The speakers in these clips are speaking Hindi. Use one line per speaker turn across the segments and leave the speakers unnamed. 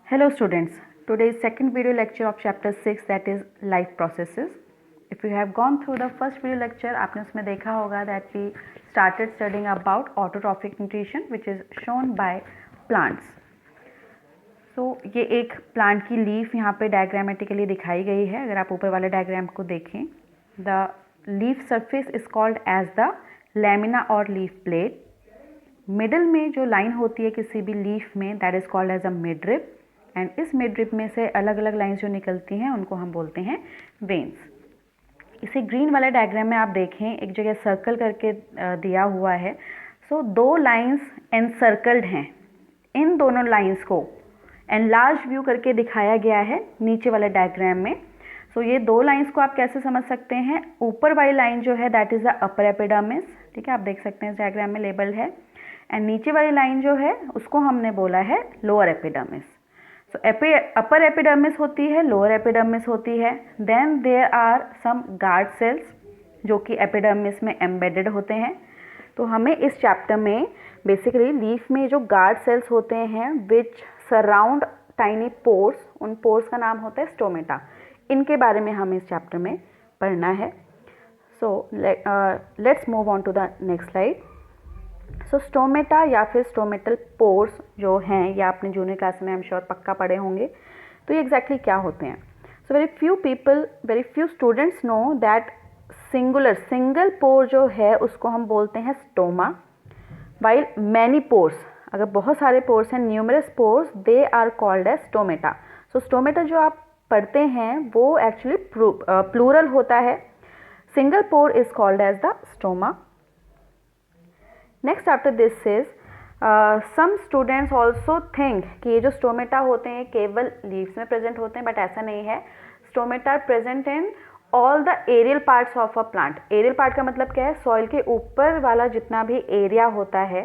Hello students, today's second video lecture of chapter 6 that is life processes. If you have gone through the first video lecture, आपने उसमें देखा होगा that we started studying about autotrophic nutrition which is shown by plants. So ये एक plant की leaf यहाँ पे diagrammatically दिखाई गई है. अगर आप ऊपर वाले diagram को देखें, the leaf surface is called as the lamina or leaf plate. Middle में जो लाइन होती है किसी भी लीफ में that is called as a midrib and इस मिडरिप में से अलग अलग लाइंस जो निकलती हैं उनको हम बोलते हैं वेन्स. इसे ग्रीन वाले डायग्राम में आप देखें एक जगह सर्कल करके दिया हुआ है. सो दो लाइंस एनसर्कल्ड हैं. इन दोनों लाइंस को एनलार्ज व्यू करके दिखाया गया है नीचे वाले डायग्राम में. सो ये दो लाइंस को आप कैसे समझ सकते हैं. ऊपर वाली लाइन जो है that is the upper epidermis. ठीक है, आप देख सकते हैं इस डायग्राम में लेबल है. एंड नीचे वाली लाइन जो है उसको हमने बोला है lower epidermis. So upper epidermis होती है, लोअर एपिडर्मिस होती है. Then there are some guard cells जो कि एपिडर्मिस में एम्बेडेड होते हैं. तो हमें इस चैप्टर में बेसिकली लीफ में जो गार्ड सेल्स होते हैं विच सराउंड टाइनी पोर्स, उन पोर्स का नाम होता है स्टोमेटा. इनके बारे में हमें इस चैप्टर में पढ़ना है. So let's move on to the next slide. So stomata या फिर स्टोमेटल पोर्स जो हैं या आपने जूनियर क्लास में आई एम श्योर पक्का पढ़े होंगे. तो ये एग्जैक्टली क्या होते हैं. So very few students know that single pore जो है उसको हम बोलते हैं स्टोमा, वाइल मैनी पोर्स, अगर बहुत सारे पोर्स हैं, numerous pores, they are called as stomata. So stomata जो आप पढ़ते हैं वो एक्चुअली प्लूरल होता है. Single pore is called as the stoma. Next after this is some students also think कि ये जो स्टोमेटा होते हैं केवल लीव्स में प्रेजेंट होते हैं, बट ऐसा नहीं है. Stomata are present in all the aerial parts of a plant. Aerial part का मतलब क्या है, सॉइल के ऊपर वाला जितना भी एरिया होता है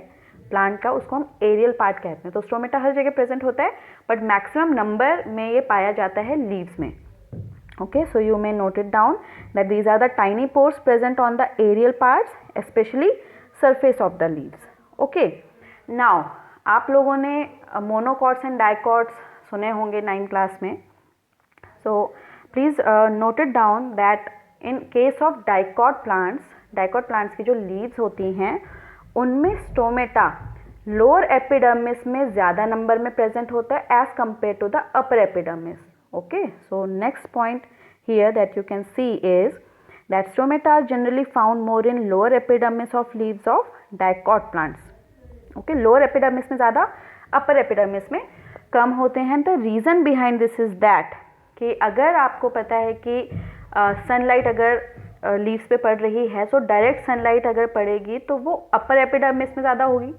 प्लांट का उसको हम एरियल पार्ट कहते हैं. तो स्टोमेटा हर जगह प्रेजेंट होता है बट मैक्सिमम नंबर में ये पाया जाता है लीव्स में. Okay, so you may note it down that these are the tiny pores present on the aerial parts, especially surface of the leaves. Okay, now आप लोगों ने मोनोकॉट्स एंड डाइकॉट्स सुने होंगे 9th क्लास में. So please note it down that in case of dicot plants की जो leaves होती हैं उनमें स्टोमेटा लोअर एपिडर्मिस में ज़्यादा नंबर में प्रेजेंट होता है as compare to the upper epidermis. Okay, so next point here that you can see is that stomata are generally found more in lower epidermis of leaves of dicot plants. Okay, lower epidermis में ज़्यादा, upper epidermis में कम होते हैं. The reason behind this is that कि अगर आपको पता है कि सनलाइट अगर लीव्स पे पड़ रही है तो डायरेक्ट सनलाइट अगर पड़ेगी तो वो अपर एपिडर्मिस में ज़्यादा होगी.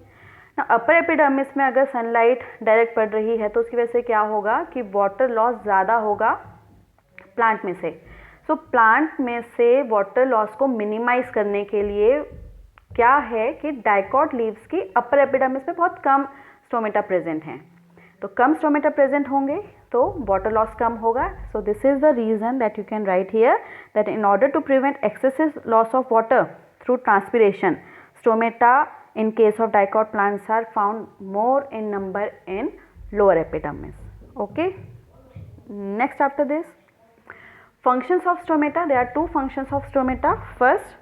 अपर एपिडर्मिस में अगर सनलाइट डायरेक्ट पड़ रही है तो उसकी वजह से क्या होगा कि वाटर लॉस ज़्यादा होगा प्लांट में से. सो प्लांट में से वाटर लॉस को मिनिमाइज करने के लिए क्या है कि डाइकॉट लीव्स की अपर एपिडर्मिस में बहुत कम स्टोमेटा प्रेजेंट हैं. तो कम स्टोमेटा प्रेजेंट होंगे तो वाटर लॉस कम होगा. So this is the reason that you can write here that in order to prevent excessive loss of water through transpiration, stomata in case of dicot plants are found more in number in lower epidermis. Okay, next after this, functions of stomata. There are two functions of stomata. First,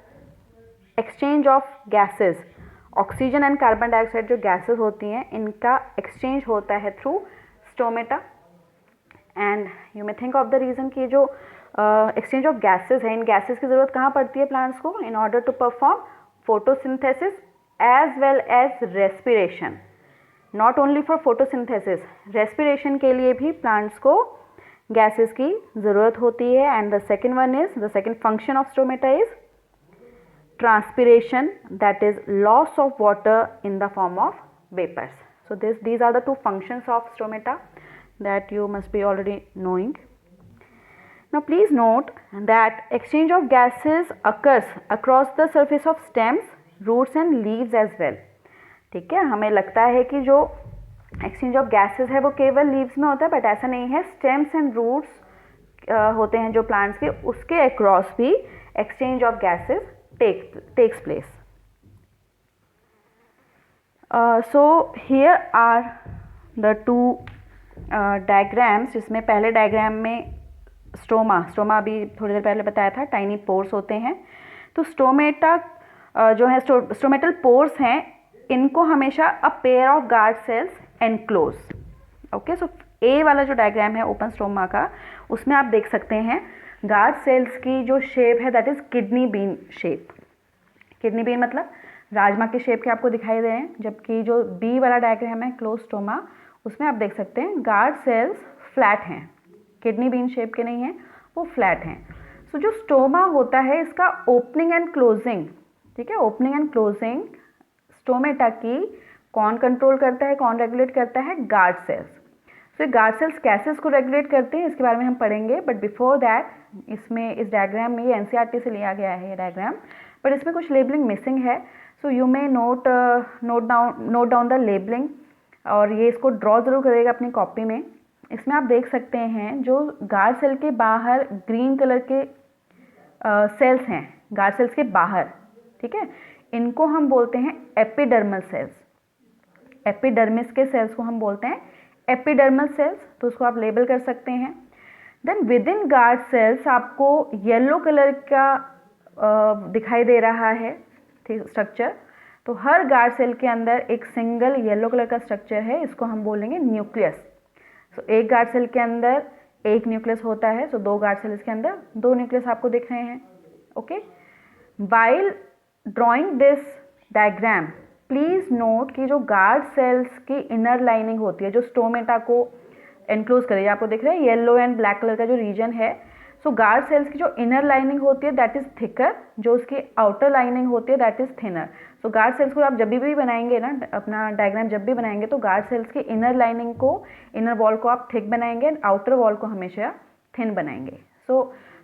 exchange of gases. Oxygen and carbon dioxide जो गैसेस होती हैं इनका एक्सचेंज होता है through stomata. And you may think of the reason कि जो एक्सचेंज ऑफ गैसेस है, इन गैसेस की ज़रूरत कहाँ पड़ती है प्लांट्स को in order to perform photosynthesis as well as respiration. Not only for photosynthesis, respiration के लिए भी plants को gases की ज़रूरत होती है. And the second one is, the second function of stomata is transpiration, that is loss of water in the form of vapors. So these are the two functions of stomata that you must be already knowing. Now please note that exchange of gases occurs across the surface of stems, roots and leaves as well. ठीक है, हमें लगता है कि जो एक्सचेंज ऑफ गैसेस है वो केवल लीव्स में होता है बट ऐसा नहीं है. स्टेम्स एंड रूट्स होते हैं जो प्लांट्स के, उसके अक्रॉस भी exchange of gases takes place. So here are the two diagrams, जिसमें पहले डायग्राम में स्टोमा अभी थोड़ी देर पहले बताया था, टाइनी पोर्स होते हैं। तो स्टोमेटा जो है स्टोमेटल पोर्स हैं, इनको हमेशा a pair of guard cells enclose. Okay, so A वाला जो डायग्राम है ओपन स्टोमा का, उसमें आप देख सकते हैं गार्ड सेल्स की जो शेप है that is kidney bean shape. Kidney bean मतलब राजमा के शेप के आपको दिखाई दे रहे हैं, जबकि जो बी वाला डायग्राम है क्लोज स्टोमा, उसमें आप देख सकते हैं गार्ड सेल्स फ्लैट हैं, किडनी बीन शेप के नहीं हैं, वो फ्लैट हैं। सो जो स्टोमा होता है इसका ओपनिंग एंड क्लोजिंग, ठीक है, ओपनिंग एंड क्लोजिंग स्टोमेटा की कौन कंट्रोल करता है, कौन रेगुलेट करता है? Guard cells. सो ये गार्ड सेल्स कैसे इसको रेगुलेट करते हैं इसके बारे में हम पढ़ेंगे, बट बिफोर दैट इसमें इस डायग्राम में, ये एनसीईआरटी से लिया गया है ये डायग्राम, बट इसमें कुछ लेबलिंग मिसिंग है। So you may note down the labelling, और ये इसको ड्रॉ ज़रूर करेगा अपनी कॉपी में। इसमें आप देख सकते हैं जो गार्ड सेल के बाहर ग्रीन कलर के सेल्स हैं, गार्ड सेल्स के बाहर, ठीक है, इनको हम बोलते हैं एपिडर्मल सेल्स। एपिडर्मिस के सेल्स को हम बोलते हैं एपिडर्मल सेल्स, तो उसको आप लेबल कर सकते हैं। Then within guard cells आपको येलो कलर का दिखाई दे रहा है स्ट्रक्चर, तो हर गार्ड सेल के अंदर एक सिंगल येलो कलर का स्ट्रक्चर है, इसको हम बोलेंगे न्यूक्लियस। सो एक गार्ड सेल के अंदर एक न्यूक्लियस होता है, सो दो गार्ड सेल्स के अंदर दो न्यूक्लियस आपको दिख रहे हैं। Okay, while drawing this diagram please note कि जो गार्ड सेल्स की इनर लाइनिंग होती है जो स्टोमेटा को एनक्लोज करेगी, आपको दिख रहा है येलो एंड ब्लैक कलर का जो रीजन है, सो गार्ड सेल्स की जो इनर लाइनिंग होती है दैट इज थिकर, जो उसकी आउटर लाइनिंग होती है that is thinner. So guard cells को आप जब भी बनाएंगे ना, अपना डायग्राम जब भी बनाएंगे, तो गार्ड सेल्स की इनर लाइनिंग को, इनर वॉल को आप थिक बनाएंगे एंड आउटर वॉल को हमेशा थिन बनाएंगे। सो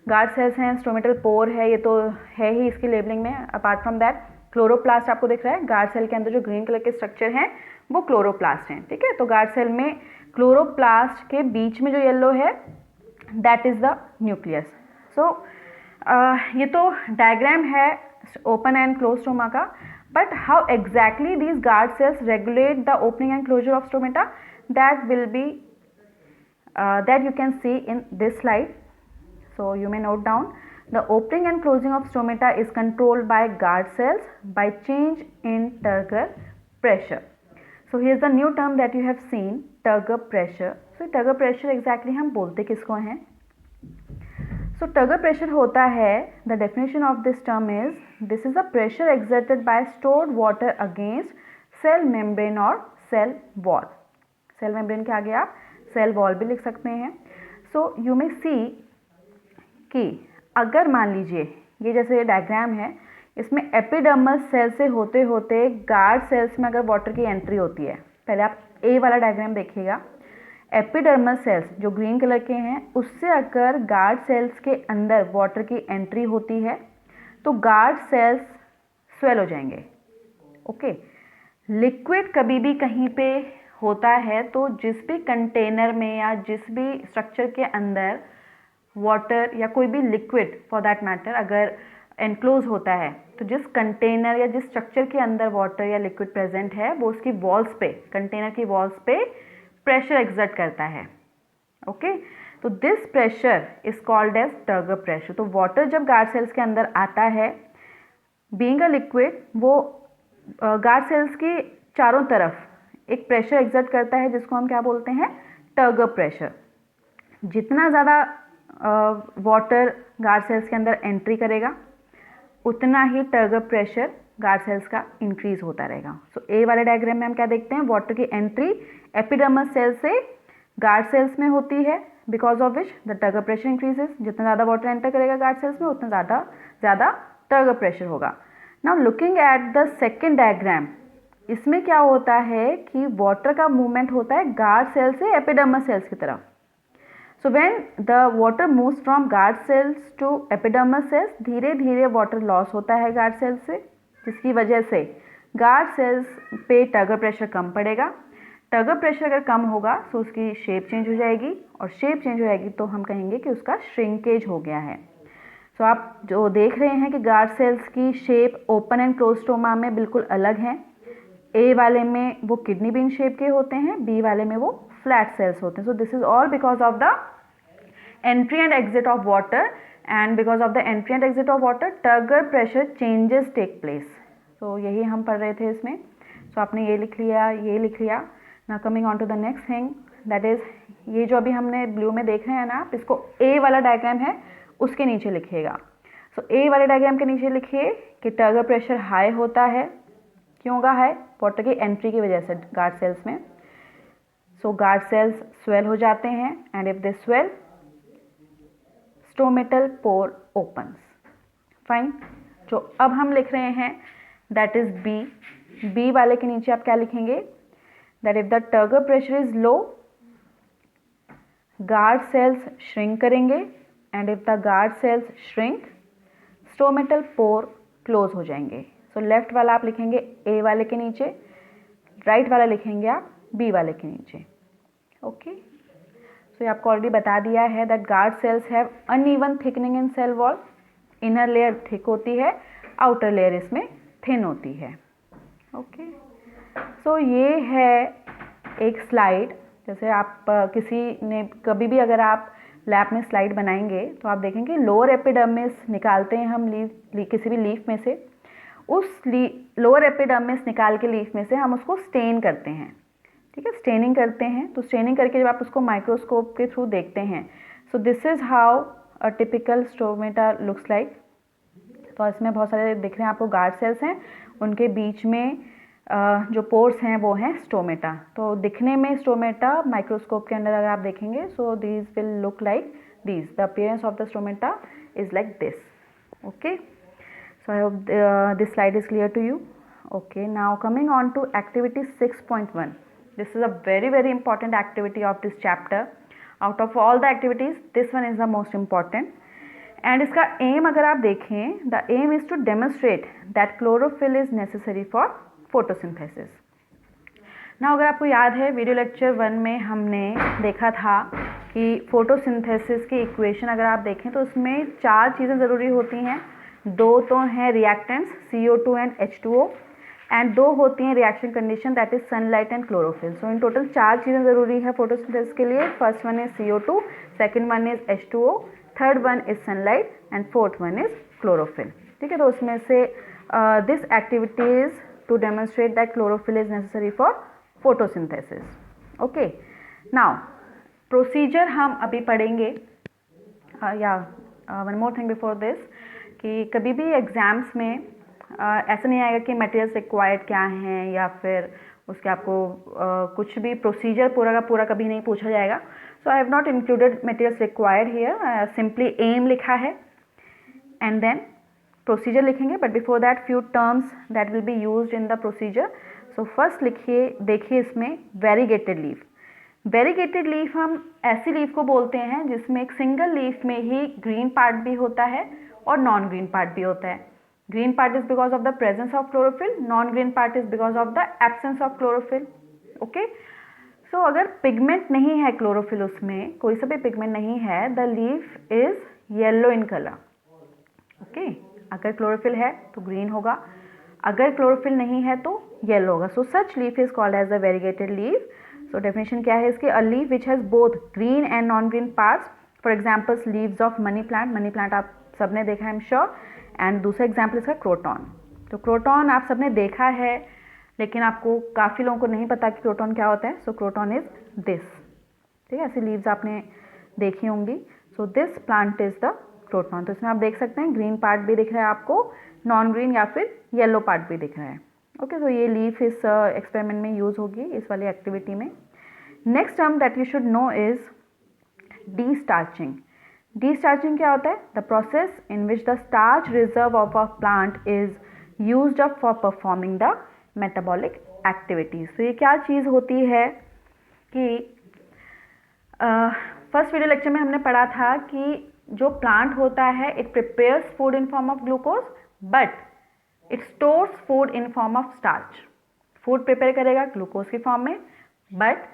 गार्ड सेल्स हैं, स्टोमेटल पोर है, ये तो है ही इसकी लेबलिंग में। अपार्ट फ्रॉम दैट क्लोरोप्लास्ट आपको दिख रहा है, गार्ड सेल के अंदर जो ग्रीन कलर के स्ट्रक्चर हैं वो क्लोरोप्लास्ट हैं, ठीक है। तो गार्ड सेल में क्लोरोप्लास्ट के बीच में जो येलो है that is the nucleus. So ये तो डायग्राम है ओपन एंड क्लोज स्टोमा का, but how exactly these guard cells regulate the opening and closure of stomata, that will be that you can see in this slide. So you may note down, the opening and closing of stomata is controlled by guard cells by change in turgor pressure. So here's the new term that you have seen, turgor pressure. So turgor pressure exactly हम बोलते किसको हैं? So turgor pressure होता है, the definition of this term is, this is a pressure exerted by stored water against cell membrane or cell wall. Cell membrane के आगे आप सेल वॉल भी लिख सकते हैं। सो यू मे सी कि अगर मान लीजिए ये जैसे डायग्राम है, इसमें एपिडर्मल सेल से होते होते गार्ड सेल्स में अगर वाटर की एंट्री होती है, पहले आप ए वाला डायग्राम देखिएगा, एपिडर्मल सेल्स जो ग्रीन कलर के हैं उससे अगर गार्ड सेल्स के अंदर वाटर की एंट्री होती है तो गार्ड सेल्स स्वेल हो जाएंगे। ओके, लिक्विड कभी भी कहीं पे होता है तो जिस भी कंटेनर में या जिस भी स्ट्रक्चर के अंदर वाटर या कोई भी लिक्विड फॉर दैट मैटर अगर एनक्लोज होता है, तो जिस कंटेनर या जिस स्ट्रक्चर के अंदर वाटर या लिक्विड प्रेजेंट है वो उसकी वॉल्स पे, कंटेनर की वॉल्स पे प्रेशर एक्सर्ट करता है। ओके, तो this pressure is called as turgor pressure. तो वाटर जब गार्ड सेल्स के अंदर आता है, बीइंग अ लिक्विड, वो गार्ड सेल्स की चारों तरफ एक प्रेशर एक्सर्ट करता है जिसको हम क्या बोलते हैं? Turgor pressure. जितना ज़्यादा वाटर गार्ड सेल्स के अंदर एंट्री करेगा उतना ही टर्गर प्रेशर गार्ड सेल्स का इंक्रीज होता रहेगा। सो ए वाले डायग्राम में हम क्या देखते हैं? वाटर की एंट्री एपिडर्मल सेल से गार्ड सेल्स में होती है, because of which the turgor pressure increases. जितना ज़्यादा वाटर एंटर करेगा गार्ड सेल्स में उतना ज़्यादा टर्गर प्रेशर होगा। Now looking at the second diagram, इसमें क्या होता है कि वाटर का मूवमेंट होता है गार्ड सेल से एपिडर्मल सेल्स की तरफ। So when the water moves from guard cells to epidermal cells, धीरे धीरे वाटर लॉस होता है गार्ड सेल्स से, जिसकी वजह से गार्ड सेल्स पे टर्गर प्रेशर कम पड़ेगा। टर्गर प्रेशर अगर कम होगा तो उसकी शेप चेंज हो जाएगी, और शेप चेंज हो जाएगी तो हम कहेंगे कि उसका श्रिंकेज हो गया है। सो आप जो देख रहे हैं कि गार्ड सेल्स की shape open and close stoma में बिल्कुल अलग है। ए वाले में वो किडनी बीन शेप के होते हैं, बी वाले में वो फ्लैट सेल्स होते हैं. So this is all because of the entry and exit of water, and because of the entry and exit of water turgor pressure changes take place. तो यही हम पढ़ रहे थे इसमें. सो आपने ये लिख लिया, ये लिख लिया. Now coming on to the next thing, that is ये जो अभी हमने ब्लू में देख रहे हैं ना, आप इसको ए वाला डायग्राम है उसके नीचे लिखिएगा. सो ए वाले डायग्राम के नीचे लिखिए कि टर्गर प्रेशर हाई होता है. क्यों होगा हाई? वाटर की एंट्री की वजह से गार्ड सेल्स में. सो गार्ड सेल्स स्वेल हो जाते हैं, and if they swell stomatal pore opens. Fine. जो अब हम लिख रहे हैं दैट इज बी. बी वाले के नीचे आप क्या लिखेंगे? That if the turgor pressure is low, guard cells shrink करेंगे, and if the guard cells shrink stomatal pore close हो जाएंगे. सो लेफ्ट वाला आप लिखेंगे ए वाले के नीचे, राइट वाला लिखेंगे आप बी वाले के नीचे. ओके. सो ये आपको ऑलरेडी बता दिया है that guard cells have uneven thickening in cell wall. Inner layer thick होती है, आउटर लेयर इसमें थिन होती है. ओके. सो ये है एक स्लाइड. जैसे आप किसी ने कभी भी अगर आप लैब में स्लाइड बनाएंगे तो आप देखेंगे लोअर एपिडर्मिस निकालते हैं हम किसी भी लीफ में से. उस लोअर एपिडर्मिस निकाल के लीफ में से हम उसको स्टेन करते हैं. ठीक है, स्टेनिंग करते हैं. तो स्टेनिंग करके जब आप उसको माइक्रोस्कोप के थ्रू देखते हैं, so this is how a typical stomata looks like. तो इसमें बहुत सारे दिख रहे हैं आपको गार्ड सेल्स हैं, उनके बीच में जो पोर्स हैं वो हैं स्टोमेटा. तो दिखने में स्टोमेटा माइक्रोस्कोप के अंदर अगर आप देखेंगे, so these will look like these. The appearance of the stomata is like this. Okay. So I hope this slide is clear to you. Okay. Now coming on to activity 6.1. This is a very very important activity of this chapter. Out of all the activities, this one is the most important. And इसका aim अगर आप देखें, the aim is to demonstrate that chlorophyll is necessary for photosynthesis. Now अगर आपको याद है वीडियो लेक्चर 1 में हमने देखा था कि फोटोसिंथेसिस की इक्वेशन अगर आप देखें तो उसमें 4 चीज़ें ज़रूरी होती हैं. 2 तो हैं reactants CO2 and H2O, and 2 होती हैं reaction condition that is sunlight and chlorophyll. So in total 4 चीज़ें ज़रूरी है फोटोसिंथेसिस के लिए. First one is CO2, second one is H2O, third one is sunlight, and fourth one is chlorophyll. ठीक है. तो उसमें से this activity is to demonstrate that chlorophyll is necessary for photosynthesis. Okay. Now procedure हम अभी पढ़ेंगे. या one more thing before this, कि कभी भी एग्जाम्स में ऐसा नहीं आएगा कि मटेरियल्स रिक्वायर्ड क्या हैं या फिर उसके आपको कुछ भी प्रोसीजर पूरा का पूरा कभी नहीं पूछा जाएगा. So I have not included materials required here. Simply aim लिखा है एंड देन प्रोसीजर लिखेंगे. But before that few terms that will be used in the procedure. So first लिखिए, देखिए इसमें वेरीगेटेड लीफ. वेरीगेटेड लीफ हम ऐसी लीफ को बोलते हैं जिसमें एक सिंगल लीफ में ही ग्रीन पार्ट भी होता है और नॉन ग्रीन पार्ट भी होता है. Green part is because of the presence of chlorophyll, non-green part is because of the absence of chlorophyll. Okay? So अगर pigment नहीं है chlorophyll, उसमें कोई सा भी pigment नहीं है, the leaf is yellow in color. Okay? अगर chlorophyll है तो green होगा, अगर chlorophyll नहीं है तो yellow होगा. So such leaf is called as a variegated leaf. So definition क्या है इसकी? A leaf which has both green and non-green parts. For example, leaves of money plant. Money plant आप सबने देखा है, I'm sure. एंड दूसरा एग्जाम्पल इसका क्रोटॉन. तो क्रोटॉन आप सबने देखा है, लेकिन आपको काफ़ी लोगों को नहीं पता कि क्रोटॉन क्या होता है. सो क्रोटॉन इज दिस. ठीक है, ऐसी लीव्स आपने देखी होंगी. So this plant is the croton. तो इसमें आप देख सकते हैं ग्रीन पार्ट भी दिख रहा है आपको, नॉन ग्रीन या फिर येलो पार्ट भी दिख रहा है. ओके. तो ये लीफ इस एक्सपेरिमेंट में यूज़ होगी इस वाली एक्टिविटी में. Next term that you should know is destarching. Destarching क्या होता है? The process in which the starch reserve of a plant is used up for performing the metabolic activities. तो ये क्या चीज़ होती है कि फर्स्ट वीडियो लेक्चर में हमने पढ़ा था कि जो प्लांट होता है it prepares food in form of glucose, but it stores food in form of starch. Food prepare करेगा ग्लूकोज की फॉर्म में, बट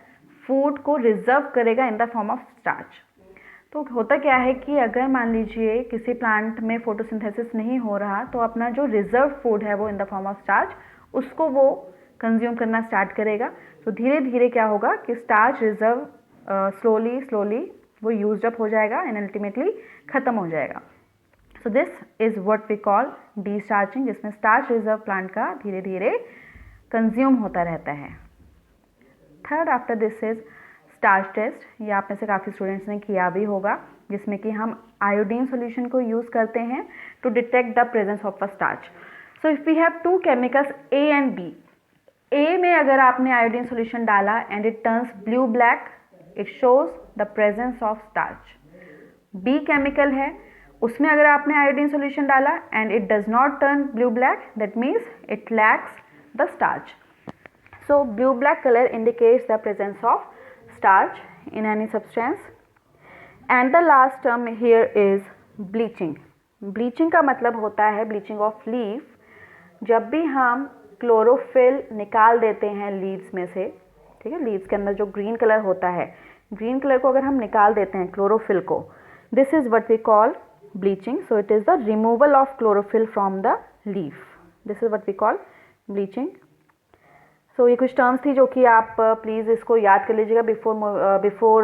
फूड को रिजर्व करेगा in the form of starch. तो होता क्या है कि अगर मान लीजिए किसी प्लांट में फोटोसिंथेसिस नहीं हो रहा, तो अपना जो रिजर्व फूड है वो in the form of starch, उसको वो कंज्यूम करना स्टार्ट करेगा. तो धीरे धीरे क्या होगा कि स्टार्च रिजर्व स्लोली वो यूज्ड अप हो जाएगा एंड अल्टीमेटली ख़त्म हो जाएगा। So this is what we call destarching, जिसमें स्टार्च रिजर्व प्लांट का धीरे धीरे कंज्यूम होता रहता है। Third after this is starch test. ये आप में से काफ़ी स्टूडेंट्स ने किया भी होगा, जिसमें कि हम आयोडीन सॉल्यूशन को यूज़ करते हैं to detect the presence of a starch. So if we have two chemicals A and B, A में अगर आपने आयोडीन सॉल्यूशन डाला and it turns blue black, it shows the presence of starch. B chemical है, उसमें अगर आपने आयोडीन सॉल्यूशन डाला and it does not turn blue black, that means it lacks the starch. So blue black color indicates the presence of starch in any substance. And the last term here is bleaching. Bleaching का मतलब होता है bleaching of leaf. जब भी हम क्लोरोफिल निकाल देते हैं लीव्स में से, ठीक है, लीव्स के अंदर जो ग्रीन कलर होता है, ग्रीन कलर को अगर हम निकाल देते हैं क्लोरोफिल को, this is what we call bleaching. So it is the removal of chlorophyll from the leaf. This is what we call bleaching. So ये कुछ टर्म्स थी जो कि आप प्लीज़ इसको याद कर लीजिएगा before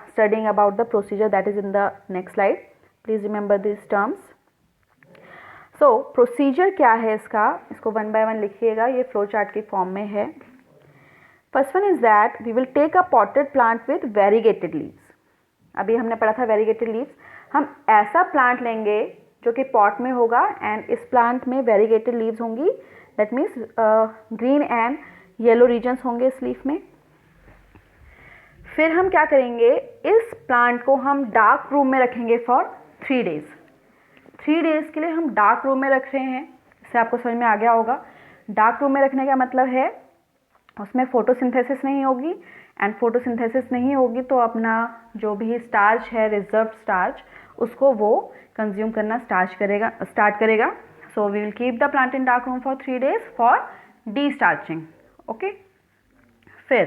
studying about the procedure that is in the next slide. Please remember this terms. So procedure क्या है इसको वन बाय वन लिखिएगा, ये फ्लो चार्ट की फॉर्म में है। First one is that we will take a potted plant with variegated leaves. अभी हमने पढ़ा था वेरीगेटेड लीव्स। हम ऐसा प्लांट लेंगे जो कि पॉट में होगा एंड इस प्लांट में वेरीगेटेड लीव्स होंगी, that means green and yellow regions होंगे इस लीफ में। फिर हम क्या करेंगे, इस प्लांट को हम डार्क रूम में रखेंगे फॉर 3 डेज। 3 डेज के लिए हम डार्क रूम में रख रहे हैं, इससे आपको समझ में आ गया होगा। डार्क रूम में रखने का मतलब है उसमें फोटोसिंथेसिस नहीं होगी, एंड फोटोसिंथेसिस नहीं होगी तो अपना जो भी स्टार्च है, रिजर्व स्टार्च, उसको वो कंज्यूम करना स्टार्ट करेगा। So we will keep the plant in dark room for 3 days for de-starching. Okay? फिर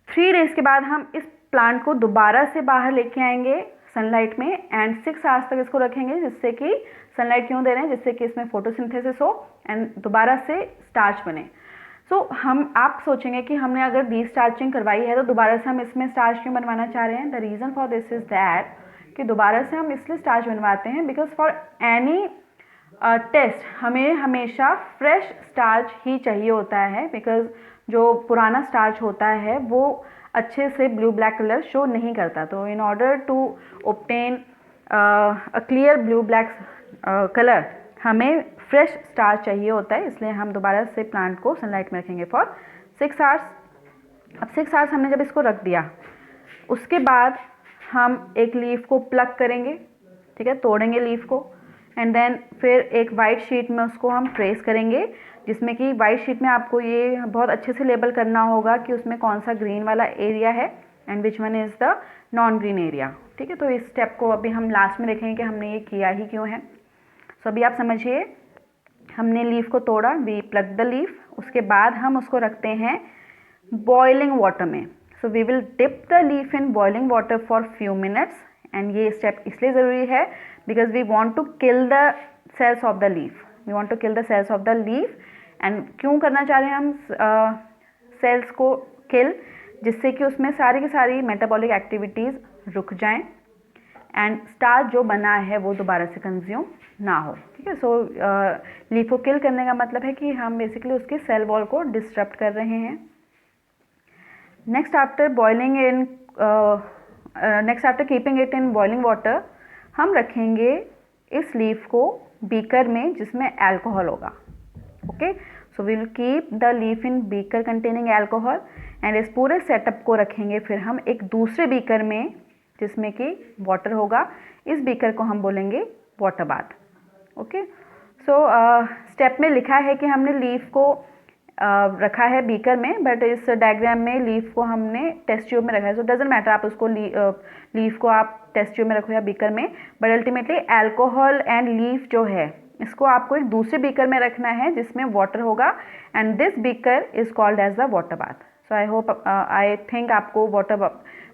3 डेज के बाद हम इस प्लांट को दोबारा से बाहर लेके आएंगे सनलाइट में एंड 6 आवर्स तक इसको रखेंगे, जिससे कि सनलाइट क्यों दे रहे हैं, जिससे कि इसमें फोटोसिंथेसिस हो एंड दोबारा से स्टार्च बने। सो आप सोचेंगे कि हमने अगर डी-स्टार्चिंग करवाई है तो दोबारा से हम इसमें स्टार्च क्यों बनवाना चाह रहे हैं। The reason for this is that कि दोबारा से हम इसलिए स्टार्च बनवाते हैं बिकॉज फॉर एनी टेस्ट हमें हमेशा फ्रेश स्टार्च ही चाहिए होता है, बिकॉज जो पुराना स्टार्च होता है वो अच्छे से ब्लू ब्लैक कलर शो नहीं करता। तो in order to obtain a clear blue black colour हमें फ्रेश स्टार्च चाहिए होता है, इसलिए हम दोबारा से प्लांट को सनलाइट में रखेंगे फॉर 6 आवर्स। अब 6 आवर्स हमने जब इसको रख दिया, उसके बाद हम एक लीफ को प्लग करेंगे, ठीक है, तोड़ेंगे लीफ को एंड देन फिर एक वाइट शीट में उसको हम ट्रेस करेंगे, जिसमें कि वाइट शीट में आपको ये बहुत अच्छे से लेबल करना होगा कि उसमें कौन सा ग्रीन वाला एरिया है and which one is the non green area. ठीक है, तो इस स्टेप को अभी हम लास्ट में देखेंगे कि हमने ये किया ही क्यों है। सो अभी आप समझिए, हमने लीफ को तोड़ा, वी प्लग द लीफ, उसके बाद हम उसको रखते हैं बॉइलिंग वाटर में। So we will dip the leaf in boiling water for few minutes, and ये स्टेप इसलिए ज़रूरी है because we want to kill the cells of the leaf, we want to kill the cells of the leaf. And क्यों करना चाह रहे हैं हम सेल्स को किल, जिससे कि उसमें सारी की सारी मेटाबॉलिक एक्टिविटीज़ रुक जाएं एंड स्टार्च जो बना है वो दोबारा से कंज्यूम ना हो। ठीक है, सो लीफ को किल करने का मतलब है कि हम बेसिकली उसके सेल वॉल को डिस्टर्ब कर रहे हैं। Next after boiling in next after keeping it in boiling water, हम रखेंगे इस लीफ को बीकर में जिसमें अल्कोहल होगा। Okay, so we will keep the leaf in beaker containing alcohol and इस पूरे सेटअप को रखेंगे फिर हम एक दूसरे बीकर में जिसमें कि वाटर होगा। इस बीकर को हम बोलेंगे water bath. Okay, so step में लिखा है कि हमने लीफ को रखा है बीकर में, बट इस डायग्राम में लीफ को हमने टेस्ट ट्यूब में रखा है। सो डजेंट मैटर आप उसको लीफ को आप टेस्ट ट्यूब में रखो या बीकर में, but ultimately alcohol and leaf जो है इसको आपको एक दूसरे बीकर में रखना है जिसमें वाटर होगा and this beaker is called as the water bath. So I think आपको वाटर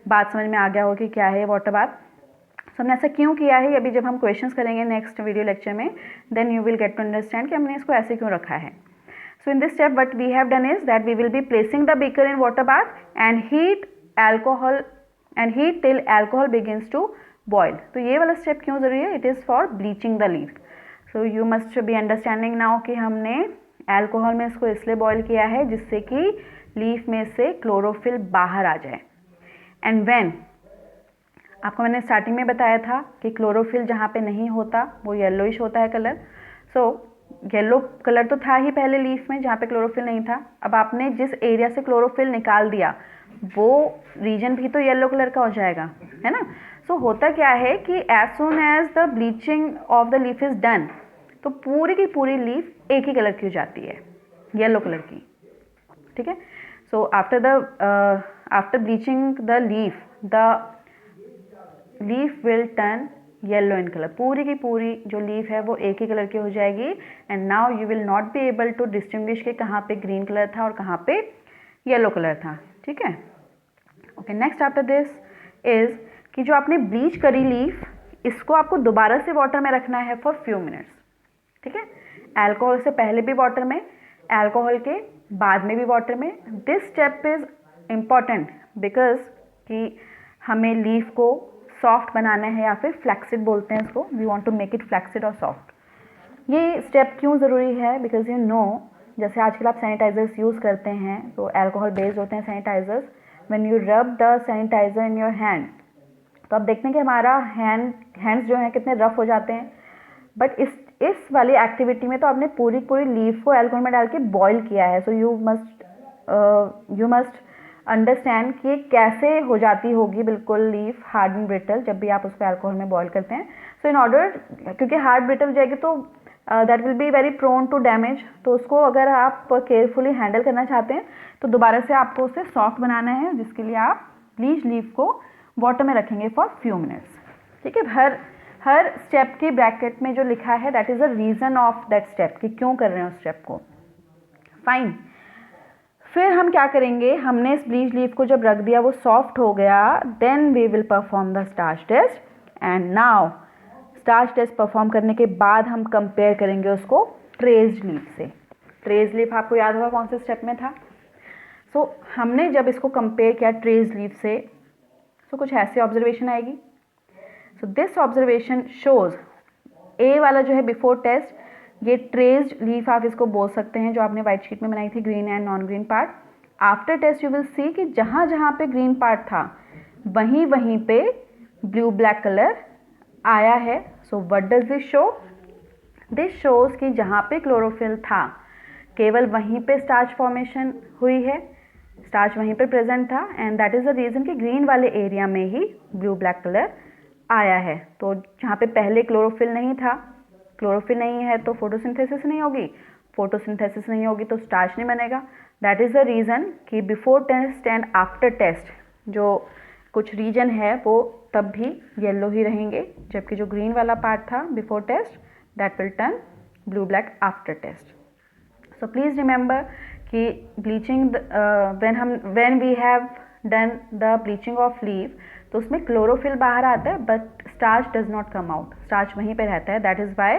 बात समझ में आ गया हो कि क्या है वाटर बाथ। सो हमने ऐसा क्यों किया है, अभी जब हम क्वेश्चंस करेंगे नेक्स्ट वीडियो लेक्चर में, then you will get to understand कि हमने इसको ऐसे क्यों रखा है। So in this step what we have done is that we will be placing the beaker in water bath and heat till alcohol begins to boil. तो ये वाला स्टेप क्यों जरूरी है? It is for bleaching the leaf. So you must be understanding now कि हमने अल्कोहल में इसको इसलिए बॉयल किया है जिससे कि लीफ में से क्लोरोफिल बाहर आ जाए. एंड व्हेन, आपको मैंने स्टार्टिंग में बताया था कि क्लोरोफिल जहाँ पे नहीं होता वो येलोइश होता है कलर. सो येलो कलर तो था ही पहले लीफ में जहाँ पे क्लोरोफिल नहीं था. अब आपने जिस एरिया से क्लोरोफिल निकाल दिया वो रीजन भी तो येलो कलर का हो जाएगा, है ना. सो होता क्या है कि as soon as the bleaching of the leaf is done, तो पूरी की पूरी लीफ एक ही कलर की हो जाती है, येलो कलर की. ठीक है. So after bleaching the leaf will turn yellow in colour. पूरी की पूरी जो लीफ है वो एक ही कलर की हो जाएगी. And now you will not be able to distinguish कि कहाँ पे ग्रीन कलर था और कहाँ पे येलो कलर था. ठीक है. Okay, next after this is कि जो आपने ब्लीच करी लीफ, इसको आपको दोबारा से वाटर में रखना है फॉर फ्यू मिनट्स. ठीक है. अल्कोहल से पहले भी वाटर में, अल्कोहल के बाद में भी वाटर में. This step is important because कि हमें लीफ को सॉफ्ट बनाना है, या फिर फ्लैक्सिड बोलते हैं इसको. We want to make it flaccid और सॉफ्ट. ये स्टेप क्यों ज़रूरी है? बिकॉज यू नो, जैसे आजकल आप सैनिटाइजर्स यूज़ करते हैं तो अल्कोहल बेस्ड होते हैं sanitizers. When you rub the sanitizer in your hand, तो आप देखते हैं कि हमारा हैंड्स जो हैं कितने रफ हो जाते हैं. बट इस वाली एक्टिविटी में तो आपने पूरी लीफ को अल्कोहल में डाल के बॉयल किया है. सो यू मस्ट अंडरस्टैंड कि कैसे हो जाती होगी बिल्कुल लीफ हार्ड एंड ब्रिटल जब भी आप उसको अल्कोहल में बॉयल करते हैं. सो इन ऑर्डर, क्योंकि हार्ड ब्रिटल हो जाएगी तो that will be very prone to damage. तो उसको अगर आप केयरफुली हैंडल करना चाहते हैं तो दोबारा से आपको उसे सॉफ्ट बनाना है, जिसके लिए आप ब्लीच लीफ को वाटर में रखेंगे फॉर फ्यू मिनट्स. ठीक है. हर स्टेप की ब्रैकेट में जो लिखा है that is the reason of that step, कि क्यों कर रहे हैं उस स्टेप को. फाइन. फिर हम क्या करेंगे, हमने इस ब्लीच लीफ को जब रख दिया वो सॉफ्ट हो गया, then we will perform the starch test. And now starch test perform करने के बाद हम कंपेयर करेंगे उसको ट्रेस्ड लीफ से. ट्रेस्ड लीफ आपको याद होगा कौन से स्टेप में था. सो हमने जब इसको कंपेयर किया ट्रेस्ड लीफ से, तो कुछ ऐसी ऑब्जर्वेशन आएगी. सो दिस ऑब्जर्वेशन शोज, ए वाला जो है बिफोर टेस्ट, ये ट्रेस्ड लीफ आप इसको बोल सकते हैं जो आपने वाइट शीट में बनाई थी, green and non green part. After test you will see कि जहाँ जहाँ पे ग्रीन पार्ट था वहीं पे ब्लू ब्लैक कलर आया है. So what does this show? This shows कि जहाँ पे क्लोरोफिल था केवल वहीं पे स्टार्च फॉर्मेशन हुई है, स्टार्च वहीं पे प्रेजेंट था. And that is the reason कि ग्रीन वाले एरिया में ही ब्लू ब्लैक कलर आया है. तो जहाँ पे पहले क्लोरोफिल नहीं था, क्लोरोफिल नहीं है तो फोटोसिंथेसिस नहीं होगी, फोटोसिंथेसिस नहीं होगी तो स्टार्च नहीं बनेगा. दैट इज़ द रीज़न कि before test and after test जो कुछ रीजन है वो तब भी येलो ही रहेंगे, जबकि जो ग्रीन वाला पार्ट था before test that will turn blue black after test. So please remember कि bleaching when we have done the bleaching of leaf, तो उसमें क्लोरोफिल बाहर आता है but starch does not come out. Starch वहीं पे रहता है. That is why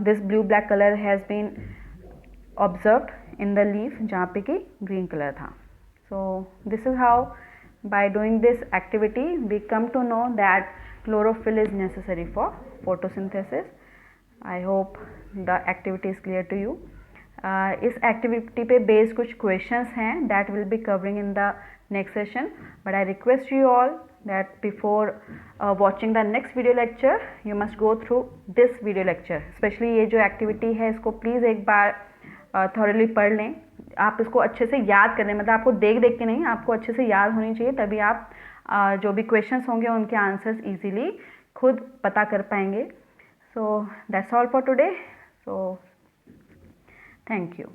this blue black colour has been observed in the leaf जहाँ पे कि ग्रीन कलर था. So this is how by doing this activity we come to know that chlorophyll is necessary for photosynthesis. I hope the activity is clear to you. इस activity पे based कुछ questions हैं that will be covering in the next session, but I request you all that before watching the next video lecture you must go through this video lecture. Especially ये जो activity है इसको please एक बार thoroughly पढ़ लें. आप इसको अच्छे से याद करने, मतलब आपको देख के नहीं, आपको अच्छे से याद होनी चाहिए, तभी आप जो भी क्वेश्चंस होंगे उनके आंसर्स इजीली खुद पता कर पाएंगे. So that's all for today. So thank you.